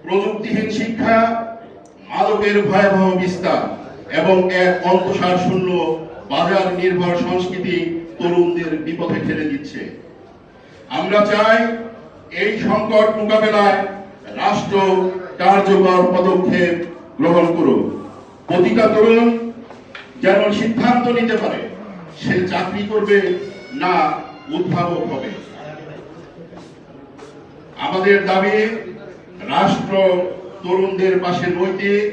প্রযুক্তিহীন শিক্ষা, মাদকের ভয়াবহ বিস্তার এবং এক অন্তঃসার শূন্য বাজার নির্ভর সংস্কৃতি তরুণদের বিপথে ঠেলে দিচ্ছে। আমরা চাই এই সংকট মোকাবেলায় রাষ্ট্র কার্যকর পদক্ষেপ গ্রহণ করুক। প্রতিটা তরুণ যেন সিদ্ধান্ত নিতে পারে সে চাকরি করবে না উদ্ভাবক হবে। আমাদের দাবি রাষ্ট্র তরুণদের পাশে নৈতিক,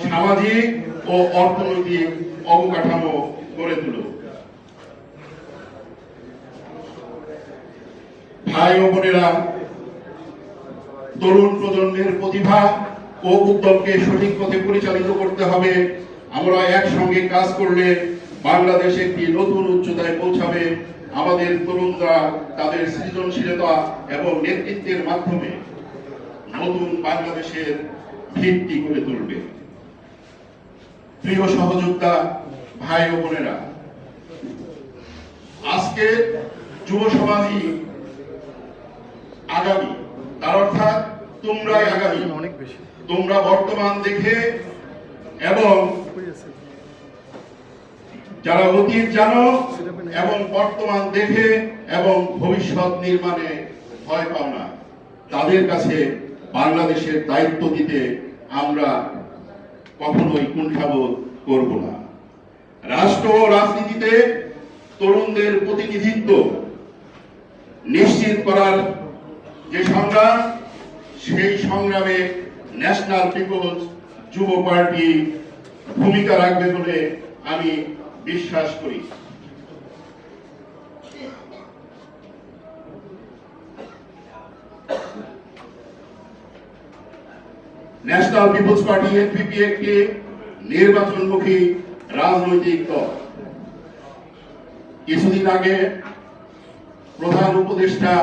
সামাজিক ও অর্থনৈতিক অবকাঠামো গড়ে তুলুক। ভাই ও বোনেরা, তরুণ প্রজন্মের প্রতিভা ও উদ্যমকে সঠিক পথে পরিচালিত করতে হবে। আমরা একসঙ্গে কাজ করলে বাংলাদেশ একটি নতুন উচ্চতায় পৌঁছাবে। আমাদের তরুণরা তাদের সৃজনশীলতা এবং নেতৃত্বের মাধ্যমে নতুন বাংলাদেশের ভিত্তি গড়ে তুলবে। প্রিয় সহযোদ্ধা, ভাই ও বোনেরা, আজকে যুব সমাজই আগামী, তার অর্থাৎ তোমরাই আগামী। তোমরা বর্তমান দেখে এবং যারা অতীত জানো এবং বর্তমান দেখে এবং ভবিষ্যৎ নির্মাণে ভয় পাও না, তাদের কাছে বাংলাদেশের দায়িত্ব দিতে আমরা কখনোই কুণ্ঠাবোধ করব না। রাষ্ট্র ও রাজনীতিতে তরুণদের প্রতিনিধিত্ব নিশ্চিত করার যে সংগ্রাম, সেই সংগ্রামে ন্যাশনাল পিপলস যুব পার্টি ভূমিকা রাখবে বলে আমি বিশ্বাস করি। ন্যাশনাল পিপলস পার্টি এনপিপি একটি নির্বাচনমুখী রাজনৈতিক দল। কিছুদিন আগে প্রধান উপদেষ্টা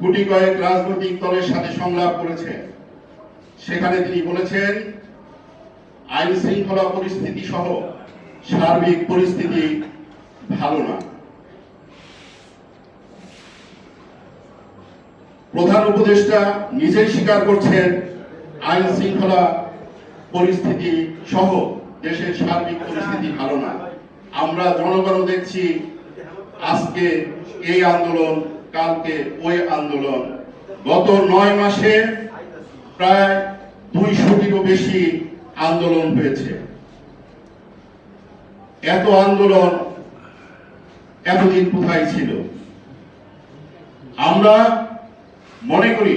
গুটি কয়েক রাজনৈতিক দলের সাথে সংলাপ করেছেন। সেখানে তিনি বলেছেন, আইন শৃঙ্খলা পরিস্থিতি সহ সার্বিক পরিস্থিতি ভালো না। প্রধান উপদেষ্টা নিজেই স্বীকার করছেন আইন শৃঙ্খলা পরিস্থিতি সহ দেশের সার্বিক পরিস্থিতি ভালো না। আমরা জনগণ দেখছি, আজকে এই আন্দোলন, কালকে ওই আন্দোলন। গত 9 মাসে প্রায় 200টিরও বেশি আন্দোলন হয়েছে। এত আন্দোলন এতদিন কোথায় ছিল? আমরা মনে করি